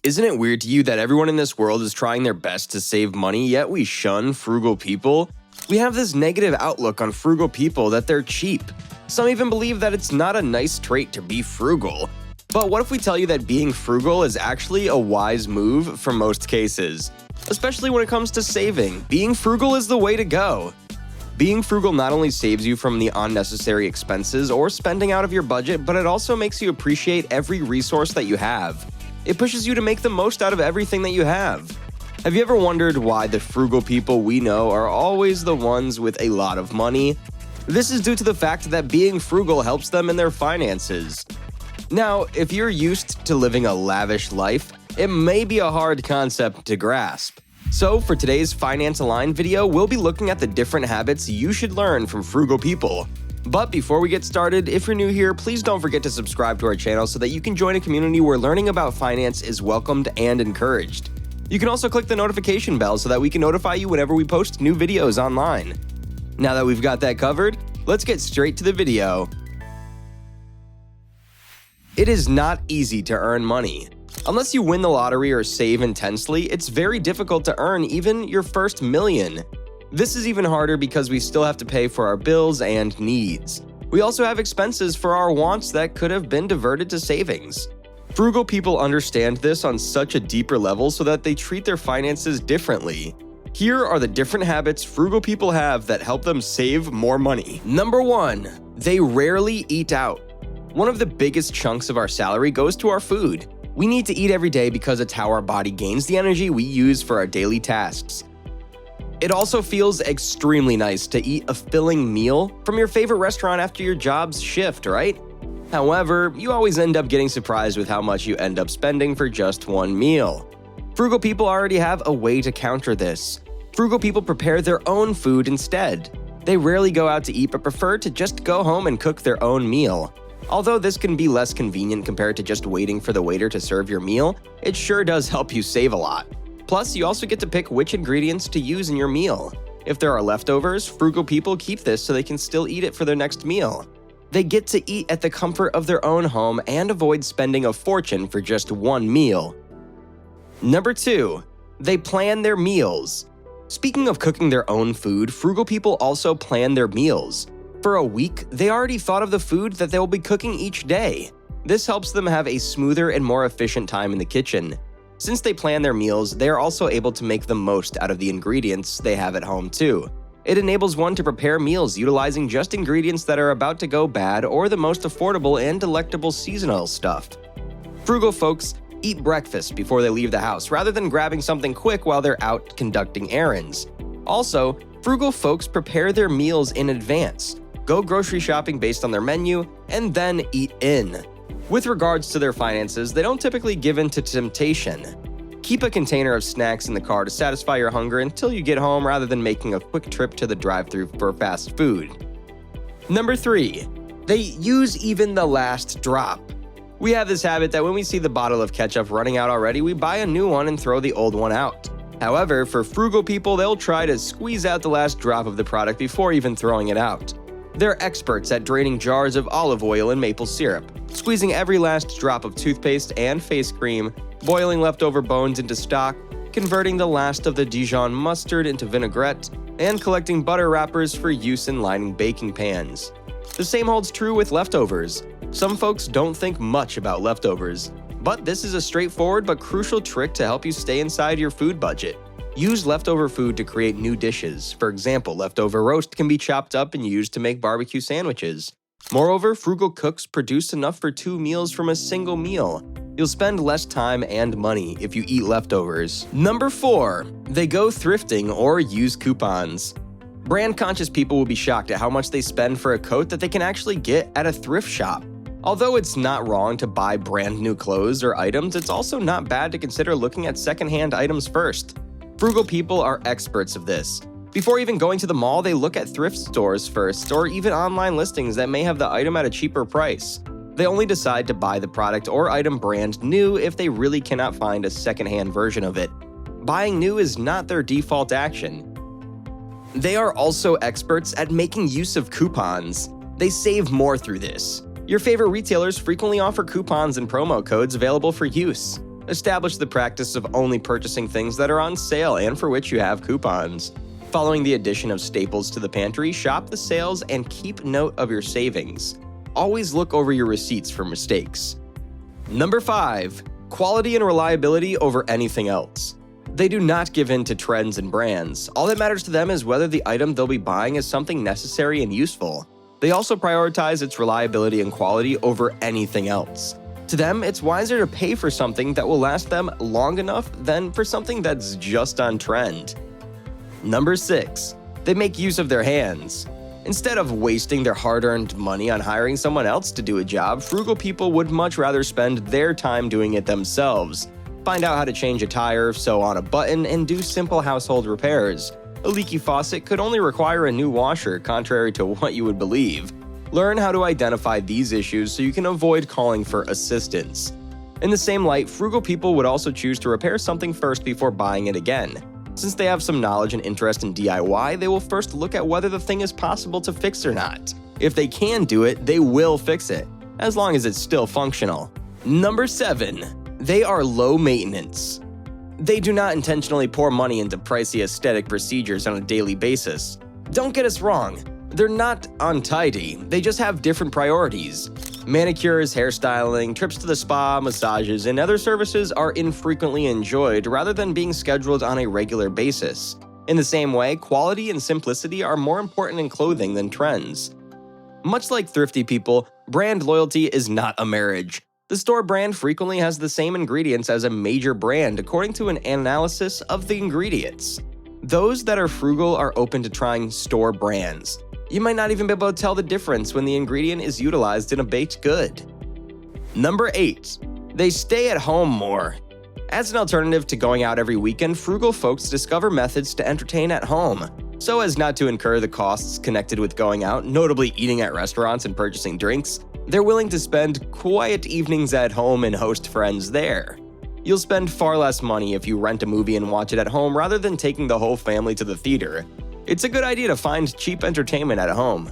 Isn't it weird to you that everyone in this world is trying their best to save money, yet we shun frugal people? We have this negative outlook on frugal people that they're cheap. Some even believe that it's not a nice trait to be frugal. But what if we tell you that being frugal is actually a wise move for most cases? Especially when it comes to saving, being frugal is the way to go. Being frugal not only saves you from the unnecessary expenses or spending out of your budget, but it also makes you appreciate every resource that you have. It pushes you to make the most out of everything that you have. Have you ever wondered why the frugal people we know are always the ones with a lot of money? This is due to the fact that being frugal helps them in their finances. Now, if you're used to living a lavish life, it may be a hard concept to grasp. So, for today's Finance Aligned video, we'll be looking at the different habits you should learn from frugal people. But before we get started, if you're new here, please don't forget to subscribe to our channel so that you can join a community where learning about finance is welcomed and encouraged. You can also click the notification bell so that we can notify you whenever we post new videos online. Now that we've got that covered, let's get straight to the video. It is not easy to earn money. Unless you win the lottery or save intensely, it's very difficult to earn even your first million. This is even harder because we still have to pay for our bills and needs. We also have expenses for our wants that could have been diverted to savings. Frugal people understand this on such a deeper level so that they treat their finances differently. Here are the different habits frugal people have that help them save more money. Number 1. They rarely eat out. One of the biggest chunks of our salary goes to our food. We need to eat every day because it's how our body gains the energy we use for our daily tasks. It also feels extremely nice to eat a filling meal from your favorite restaurant after your job's shift, right? However, you always end up getting surprised with how much you end up spending for just one meal. Frugal people already have a way to counter this. Frugal people prepare their own food instead. They rarely go out to eat but prefer to just go home and cook their own meal. Although this can be less convenient compared to just waiting for the waiter to serve your meal, it sure does help you save a lot. Plus, you also get to pick which ingredients to use in your meal. If there are leftovers, frugal people keep this so they can still eat it for their next meal. They get to eat at the comfort of their own home and avoid spending a fortune for just one meal. Number 2. They plan their meals. Speaking of cooking their own food, frugal people also plan their meals. For a week, they already thought of the food that they will be cooking each day. This helps them have a smoother and more efficient time in the kitchen. Since they plan their meals, they are also able to make the most out of the ingredients they have at home too. It enables one to prepare meals utilizing just ingredients that are about to go bad or the most affordable and delectable seasonal stuff. Frugal folks eat breakfast before they leave the house rather than grabbing something quick while they're out conducting errands. Also, frugal folks prepare their meals in advance, go grocery shopping based on their menu, and then eat in. With regards to their finances, they don't typically give in to temptation. Keep a container of snacks in the car to satisfy your hunger until you get home rather than making a quick trip to the drive-thru for fast food. Number 3. They use even the last drop. We have this habit that when we see the bottle of ketchup running out already, we buy a new one and throw the old one out. However, for frugal people, they'll try to squeeze out the last drop of the product before even throwing it out. They're experts at draining jars of olive oil and maple syrup, squeezing every last drop of toothpaste and face cream, boiling leftover bones into stock, converting the last of the Dijon mustard into vinaigrette, and collecting butter wrappers for use in lining baking pans. The same holds true with leftovers. Some folks don't think much about leftovers, but this is a straightforward but crucial trick to help you stay inside your food budget. Use leftover food to create new dishes. For example, leftover roast can be chopped up and used to make barbecue sandwiches. Moreover, frugal cooks produce enough for 2 meals from a single meal. You'll spend less time and money if you eat leftovers. Number 4. They go thrifting or use coupons. Brand-conscious people will be shocked at how much they spend for a coat that they can actually get at a thrift shop. Although it's not wrong to buy brand new clothes or items, it's also not bad to consider looking at secondhand items first. Frugal people are experts of this. Before even going to the mall, they look at thrift stores first, or even online listings that may have the item at a cheaper price. They only decide to buy the product or item brand new if they really cannot find a secondhand version of it. Buying new is not their default action. They are also experts at making use of coupons. They save more through this. Your favorite retailers frequently offer coupons and promo codes available for use. Establish the practice of only purchasing things that are on sale and for which you have coupons. Following the addition of staples to the pantry, shop the sales and keep note of your savings. Always look over your receipts for mistakes. Number 5. Quality and reliability over anything else. They do not give in to trends and brands. All that matters to them is whether the item they'll be buying is something necessary and useful. They also prioritize its reliability and quality over anything else. To them, it's wiser to pay for something that will last them long enough than for something that's just on trend. Number 6. They make use of their hands. Instead of wasting their hard-earned money on hiring someone else to do a job, frugal people would much rather spend their time doing it themselves. Find out how to change a tire, sew on a button, and do simple household repairs. A leaky faucet could only require a new washer, contrary to what you would believe. Learn how to identify these issues so you can avoid calling for assistance. In the same light, frugal people would also choose to repair something first before buying it again. Since they have some knowledge and interest in DIY, they will first look at whether the thing is possible to fix or not. If they can do it, they will fix it, as long as it's still functional. Number 7. They are low maintenance. They do not intentionally pour money into pricey aesthetic procedures on a daily basis. Don't get us wrong, they're not untidy, they just have different priorities. Manicures, hairstyling, trips to the spa, massages, and other services are infrequently enjoyed rather than being scheduled on a regular basis. In the same way, quality and simplicity are more important in clothing than trends. Much like thrifty people, brand loyalty is not a marriage. The store brand frequently has the same ingredients as a major brand according to an analysis of the ingredients. Those that are frugal are open to trying store brands. You might not even be able to tell the difference when the ingredient is utilized in a baked good. Number 8. They stay at home more. As an alternative to going out every weekend, frugal folks discover methods to entertain at home, so as not to incur the costs connected with going out, notably eating at restaurants and purchasing drinks. They're willing to spend quiet evenings at home and host friends there. You'll spend far less money if you rent a movie and watch it at home rather than taking the whole family to the theater. It's a good idea to find cheap entertainment at home.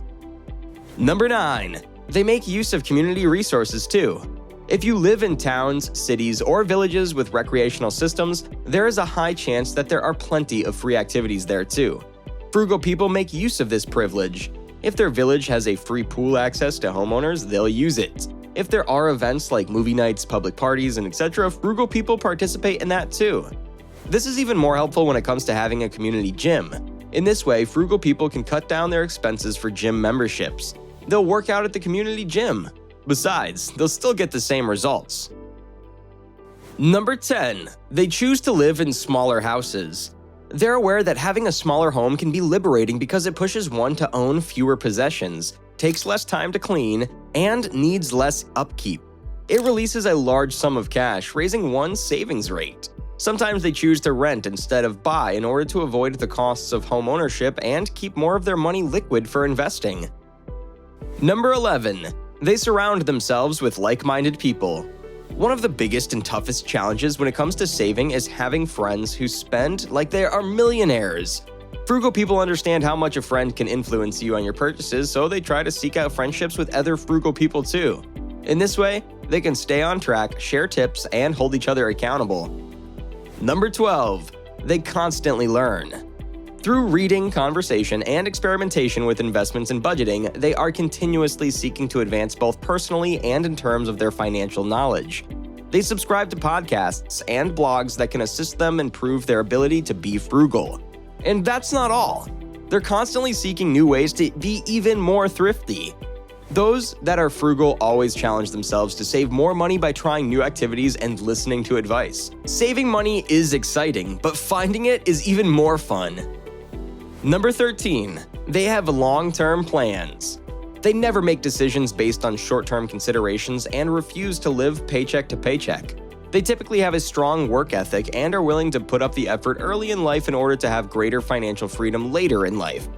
Number 9. They make use of community resources too. If you live in towns, cities, or villages with recreational systems, there is a high chance that there are plenty of free activities there too. Frugal people make use of this privilege. If their village has a free pool access to homeowners, they'll use it. If there are events like movie nights, public parties, and etc., frugal people participate in that too. This is even more helpful when it comes to having a community gym. In this way, frugal people can cut down their expenses for gym memberships. They'll work out at the community gym. Besides, they'll still get the same results. Number 10. They choose to live in smaller houses. They're aware that having a smaller home can be liberating because it pushes one to own fewer possessions, takes less time to clean, and needs less upkeep. It releases a large sum of cash, raising one's savings rate. Sometimes they choose to rent instead of buy in order to avoid the costs of home ownership and keep more of their money liquid for investing. Number 11. They surround themselves with like-minded people. One of the biggest and toughest challenges when it comes to saving is having friends who spend like they are millionaires. Frugal people understand how much a friend can influence you on your purchases, so they try to seek out friendships with other frugal people too. In this way, they can stay on track, share tips, and hold each other accountable. Number 12. They constantly learn. Through reading, conversation, and experimentation with investments and budgeting, they are continuously seeking to advance both personally and in terms of their financial knowledge. They subscribe to podcasts and blogs that can assist them improve their ability to be frugal. And that's not all. They're constantly seeking new ways to be even more thrifty. Those that are frugal always challenge themselves to save more money by trying new activities and listening to advice. Saving money is exciting, but finding it is even more fun. Number 13. They have long-term plans. They never make decisions based on short-term considerations and refuse to live paycheck to paycheck. They typically have a strong work ethic and are willing to put up the effort early in life in order to have greater financial freedom later in life.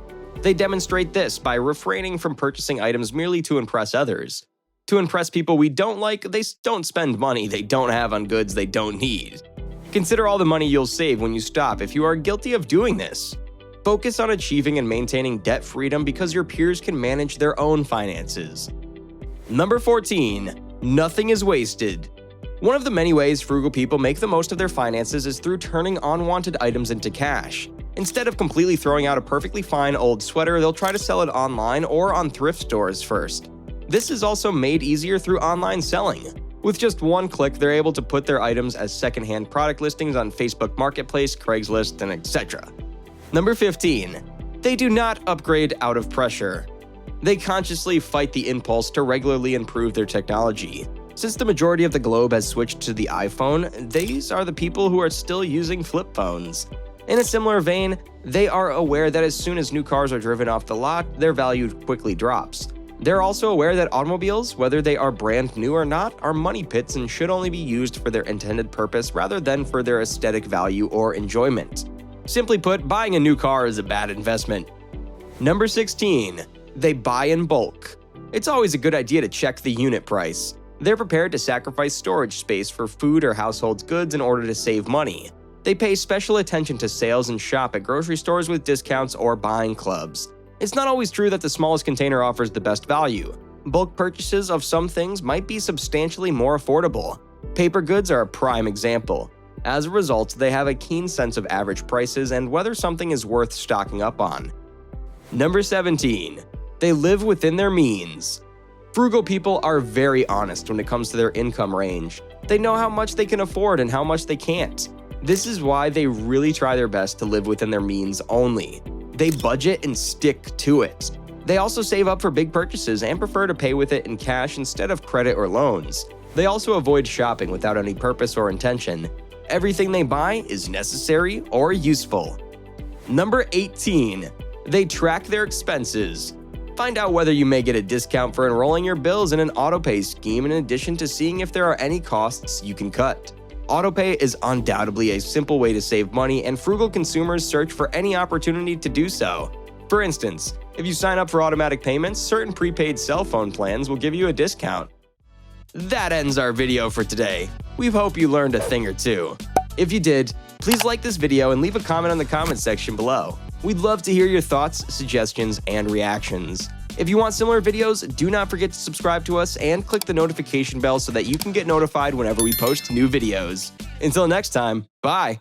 They demonstrate this by refraining from purchasing items merely to impress others. To impress people we don't like, they don't spend money they don't have on goods they don't need. Consider all the money you'll save when you stop if you are guilty of doing this. Focus on achieving and maintaining debt freedom because your peers can manage their own finances. Number 14. Nothing is wasted. One of the many ways frugal people make the most of their finances is through turning unwanted items into cash. Instead of completely throwing out a perfectly fine old sweater, they'll try to sell it online or on thrift stores first. This is also made easier through online selling. With just one click, they're able to put their items as secondhand product listings on Facebook Marketplace, Craigslist, and etc. Number 15. They do not upgrade out of pressure. They consciously fight the impulse to regularly improve their technology. Since the majority of the globe has switched to the iPhone, these are the people who are still using flip phones. In a similar vein, they are aware that as soon as new cars are driven off the lot, their value quickly drops. They're also aware that automobiles, whether they are brand new or not, are money pits and should only be used for their intended purpose rather than for their aesthetic value or enjoyment. Simply put, buying a new car is a bad investment. Number 16. They buy in bulk. It's always a good idea to check the unit price. They're prepared to sacrifice storage space for food or household goods in order to save money. They pay special attention to sales and shop at grocery stores with discounts or buying clubs. It's not always true that the smallest container offers the best value. Bulk purchases of some things might be substantially more affordable. Paper goods are a prime example. As a result, they have a keen sense of average prices and whether something is worth stocking up on. Number 17. They live within their means. Frugal people are very honest when it comes to their income range. They know how much they can afford and how much they can't. This is why they really try their best to live within their means only. They budget and stick to it. They also save up for big purchases and prefer to pay with it in cash instead of credit or loans. They also avoid shopping without any purpose or intention. Everything they buy is necessary or useful. Number 18. They track their expenses. Find out whether you may get a discount for enrolling your bills in an autopay scheme in addition to seeing if there are any costs you can cut. Autopay is undoubtedly a simple way to save money, and frugal consumers search for any opportunity to do so. For instance, if you sign up for automatic payments, certain prepaid cell phone plans will give you a discount. That ends our video for today. We hope you learned a thing or two. If you did, please like this video and leave a comment on the comment section below. We'd love to hear your thoughts, suggestions, and reactions. If you want similar videos, do not forget to subscribe to us and click the notification bell so that you can get notified whenever we post new videos. Until next time, bye!